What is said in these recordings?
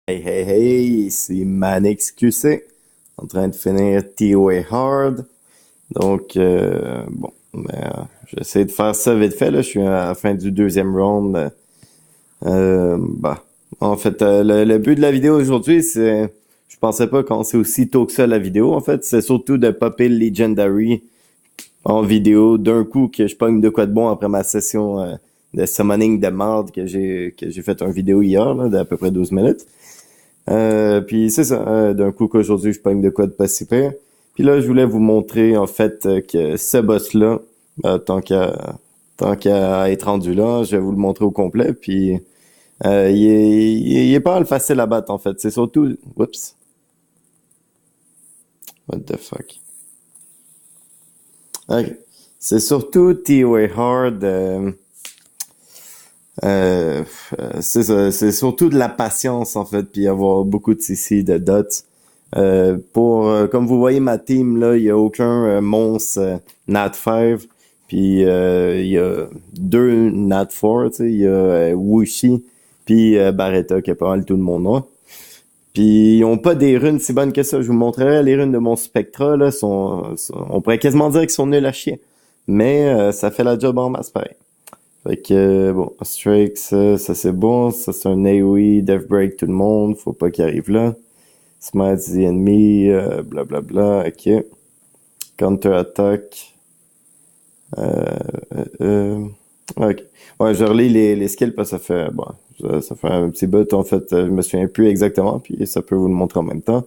Hey, hey, hey, c'est Manix QC, en train de finir TOA Hard. Donc, bon, j'essaie de faire ça vite fait, là. Je suis à la fin du deuxième round. Bah, en fait, le but de la vidéo aujourd'hui, je pensais pas qu'on c'est aussi tôt que ça la vidéo. En fait, c'est surtout de popper le Legendary en vidéo d'un coup que je pogne de quoi de bon après ma session de summoning de marde que j'ai fait une vidéo hier, là, d'à peu près 12 minutes. Puis c'est ça, d'un coup qu'aujourd'hui je pogne de quoi de pas si pire. Puis là, je voulais vous montrer en fait que ce boss-là, tant qu'à être rendu là, je vais vous le montrer au complet. Puis il est pas mal facile à battre en fait. C'est surtout, oups, what the fuck. Ok. C'est surtout TOA Hard. Euh, c'est ça, c'est surtout de la patience en fait, puis avoir beaucoup de CC, de dots. Comme vous voyez ma team là, il y a aucun monstre Nat 5, puis il y a deux Nat 4, tu sais, il y a Wushi, puis Barretta qui a pas mal tout le monde là. Puis ils ont pas des runes si bonnes que ça. Je vous montrerai les runes de mon Spectra là, on pourrait quasiment dire qu'ils sont nuls à chier, mais ça fait la job en masse pareil. Fait que, bon, Strike, ça c'est bon. Ça c'est un AoE, Death Break tout le monde. Faut pas qu'il arrive là. Smite the enemy, blablabla, ok. Counter-attack. Euh, ok. Ouais, je relis les skills parce que ça fait un petit bout en fait. Je me souviens plus exactement, puis ça peut vous le montrer en même temps.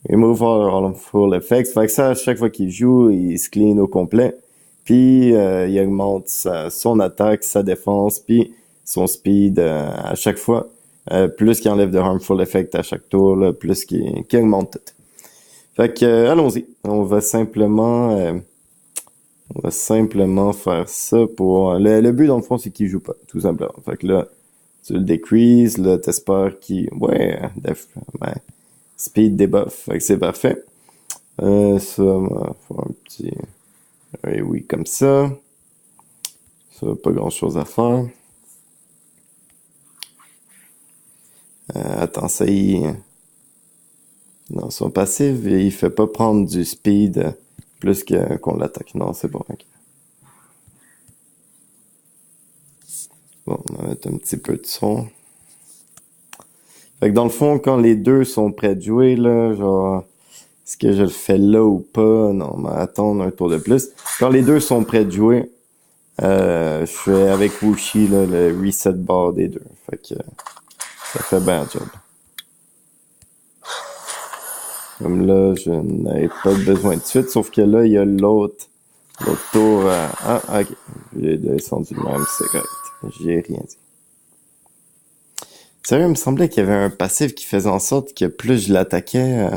Remove all full effects. Fait que ça, à chaque fois qu'il joue, il se clean au complet. Puis il augmente son attaque, sa défense, puis son speed à chaque fois. Plus qu'il enlève de harmful effect à chaque tour, là, plus qu'il augmente tout. Fait que allons-y. On va simplement faire ça pour. Le but dans le fond, c'est qu'il joue pas, tout simplement. Fait que là, tu le decrease, là, t'espères qu'il. Ouais, ben, speed debuff. Fait que c'est parfait. Ça, on va faire un petit. Oui, oui, comme ça. Ça, pas grand chose à faire. Attends, ça y dans son passif, il fait pas prendre du speed plus qu'on l'attaque. Non, c'est bon. Ok. Bon, on va mettre un petit peu de son. Fait que dans le fond, quand les deux sont prêts de jouer, là, genre, est-ce que je le fais là ou pas? Non, on va attendre un tour de plus. Quand les deux sont prêts de jouer, je fais avec Wushi, là, le reset bar des deux. Fait que ça fait bien le job. Comme là, je n'avais pas besoin de suite, sauf que là, il y a l'autre tour. Ah, ok. J'ai descendu de même, c'est correct. J'ai rien dit. Sérieux, il me semblait qu'il y avait un passif qui faisait en sorte que plus je l'attaquais,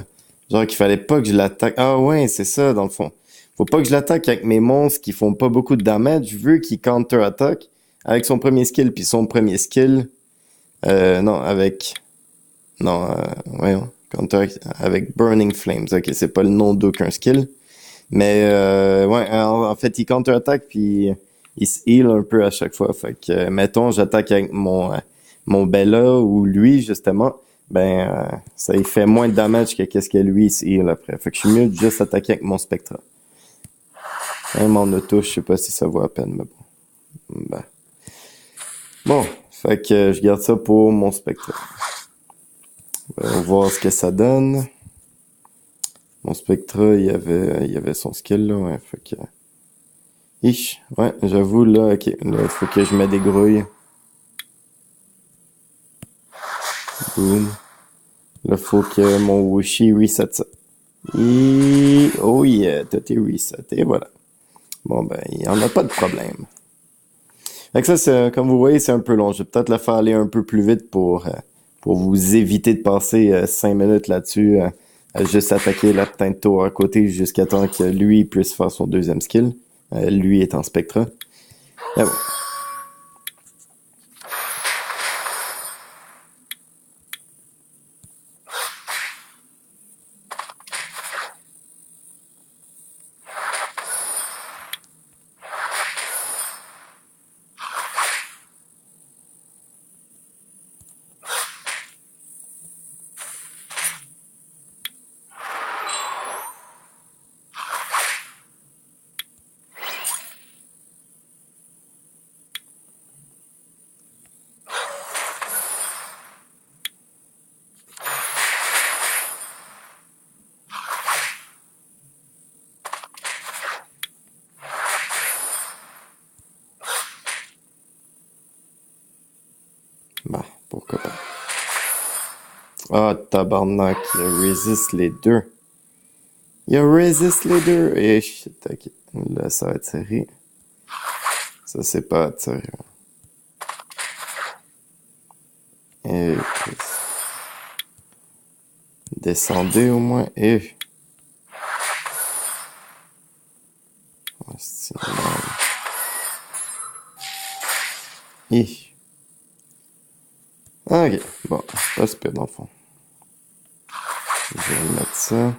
genre qu'il fallait pas que je l'attaque. Ah ouais, c'est ça, dans le fond. Faut pas que je l'attaque avec mes monstres qui font pas beaucoup de damage, vu qu'il counter-attaque avec son premier skill, puis son premier skill, non, non, voyons, counter avec Burning Flames. Ok, c'est pas le nom d'aucun skill. Mais ouais, en fait, il counter-attaque puis il se heal un peu à chaque fois. Fait que, mettons, j'attaque avec mon Bella ou lui, justement, ben ça il fait moins de damage que qu'est-ce que lui il se heal après. Fait que je suis mieux de juste attaquer avec mon Spectra. Même en auto, je sais pas si ça vaut à peine, mais bon. Ben. Bon, fait que je garde ça pour mon Spectra. On va voir ce que ça donne. Mon Spectra, il y avait son skill là, ouais, fait que. Ouais, j'avoue, là, ok, là, faut que je me dégrouille. Boom. Là, faut que mon Wushi reset ça. Oh yeah, tout est reset, et voilà. Bon, ben, il n'y en a pas de problème. Fait que ça, comme vous voyez, c'est un peu long. Je vais peut-être le faire aller un peu plus vite pour vous éviter de passer 5 minutes là-dessus, à juste attaquer la putain de tour à côté jusqu'à temps que lui puisse faire son deuxième skill. Lui est en Spectra. Ah bon. Ah, tabarnak, il résiste les deux. Il résiste les deux. Et shit, ok. Là, ça va être serré. Ça, c'est pas sérieux. Et descendez au moins. Et c'est et ok, bon, c'est pas super dans le fond. Je vais mettre ça.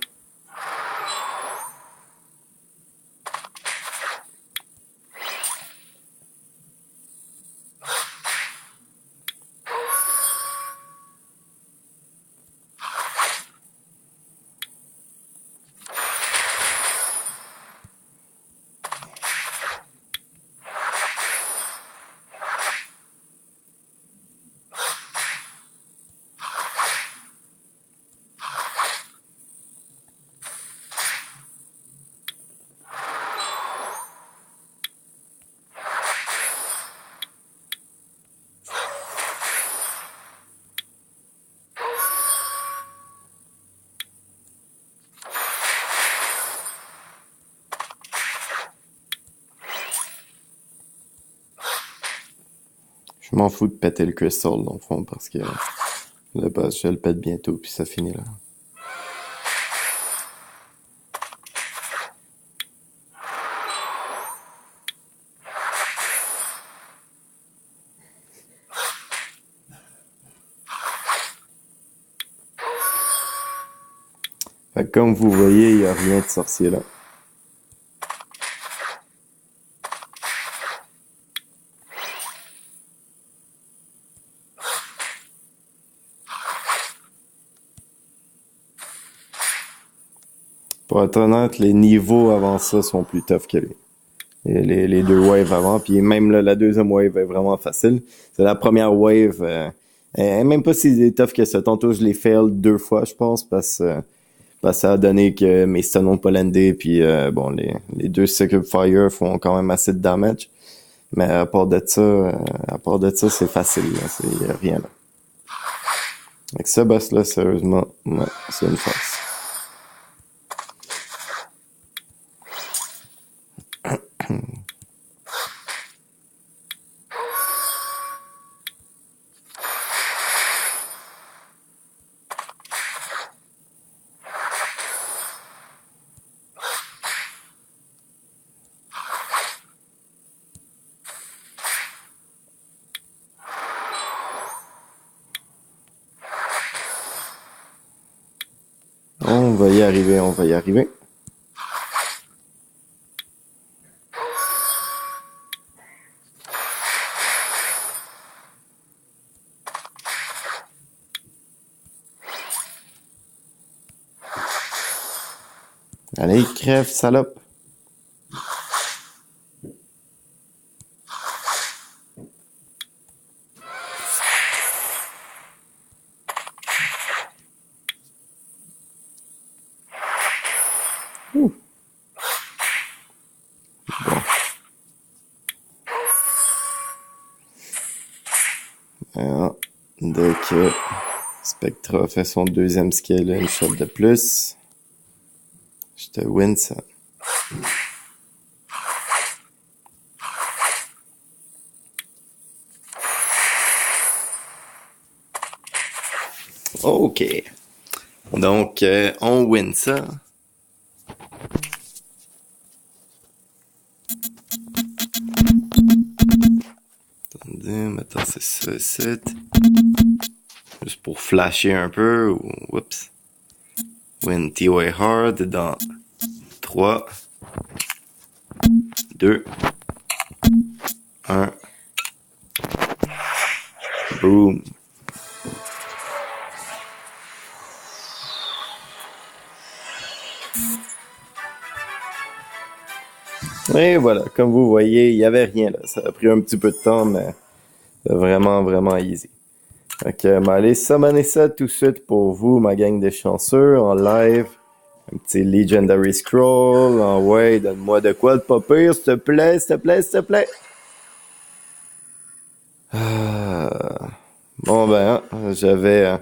Je m'en fous de péter le crystal dans le fond parce que le boss, je le pète bientôt puis ça finit là. Fait que comme vous voyez, il n'y a rien de sorcier là. Pour être honnête, les niveaux avant ça sont plus tough que lui. Et les deux waves avant, puis même là, la deuxième wave est vraiment facile. C'est la première wave, elle est même pas si tough que ça. Tantôt, je l'ai fail 2 fois, je pense, parce que ça a donné que mes stuns n'ont pas landé, puis bon, les deux Sacred Fire font quand même assez de damage. Mais à part de ça, c'est facile, là. C'est y a rien là. Avec ce boss-là, sérieusement, ouais, c'est une force. On va y arriver, on va y arriver. Allez, crève, salope. Ouh. Bon. Alors, dès que Spectra fait son deuxième skill, une shot de plus, je te win ça. Ok. Donc, on win ça. Attendez, maintenant c'est ça, c'est juste pour flasher un peu. Oups. Win TOA Hard dans 3, 2, 1. Boom. Et voilà, comme vous voyez, il n'y avait rien là. Ça a pris un petit peu de temps, mais vraiment, vraiment easy. Ok, allez summoner ça tout de suite pour vous, ma gang de chanceux, en live. Un petit Legendary Scroll. Ah ouais, donne-moi de quoi de pas pire, s'il te plaît, s'il te plaît, s'il te plaît. Ah. Bon ben, j'avais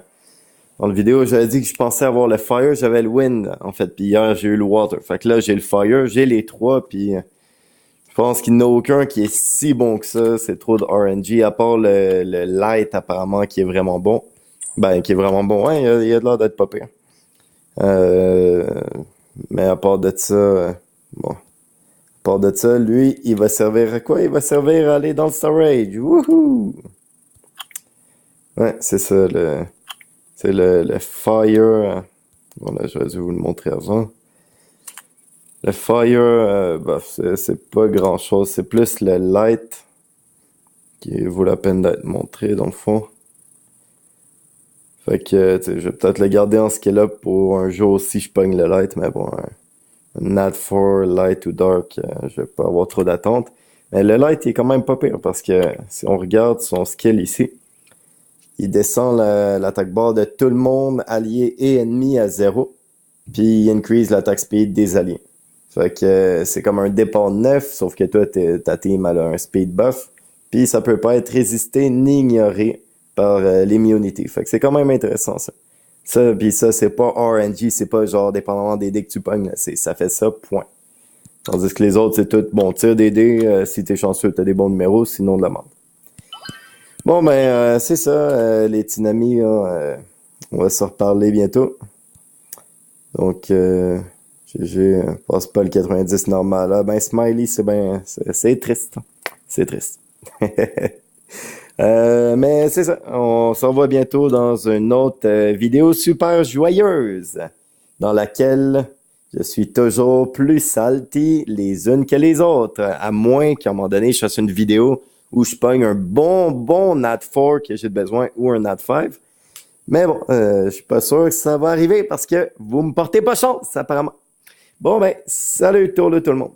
Dans la vidéo, j'avais dit que je pensais avoir le fire, j'avais le wind, en fait. Puis hier, j'ai eu le water. Fait que là, j'ai le fire, j'ai les trois, puis je pense qu'il n'y en a aucun qui est si bon que ça. C'est trop de RNG, à part le light, apparemment, qui est vraiment bon. Ben, qui est vraiment bon. Ouais, il a de l'air d'être pas pire. Euh, mais à part de ça, bon. À part de ça, lui, il va servir à quoi? Il va servir à aller dans le storage. Wouhou! Ouais, c'est ça, c'est le fire. Voilà, j'aurais dû vous le montrer avant. Le fire, bah, c'est pas grand chose. C'est plus le light qui vaut la peine d'être montré dans le fond. Fait que, tu sais, je vais peut-être le garder en skill up pour un jour si je pogne le light, mais bon, un Nat 4, light ou dark, je vais pas avoir trop d'attente. Mais le light il est quand même pas pire parce que si on regarde son skill ici, il descend l'attaque bar de tout le monde, allié et ennemi à 0. Puis il increase l'attaque speed des alliés. Fait que c'est comme un départ 9, sauf que toi, ta team a un speed buff. Puis ça peut pas être résisté ni ignoré par l'immunité. Fait que c'est quand même intéressant ça. Ça, puis ça, c'est pas RNG, c'est pas genre dépendamment des dés que tu pognes. Ça fait ça, point. Tandis que les autres, c'est tout, bon, tire des dés, si t'es chanceux, t'as des bons numéros, sinon de la merde. Bon, ben, c'est ça, les petits amis, on va se reparler bientôt. Donc, GG, passe pas le 90 normal. Ah, ben, Smiley, c'est triste. C'est triste. Mais c'est ça, on se revoit bientôt dans une autre vidéo super joyeuse, dans laquelle je suis toujours plus salty les unes que les autres, à moins qu'à un moment donné, je fasse une vidéo où je pogne un bon Nat 4 que j'ai besoin ou un Nat 5. Mais bon, je suis pas sûr que ça va arriver parce que vous me portez pas chance, apparemment. Bon, ben, salut tout le monde.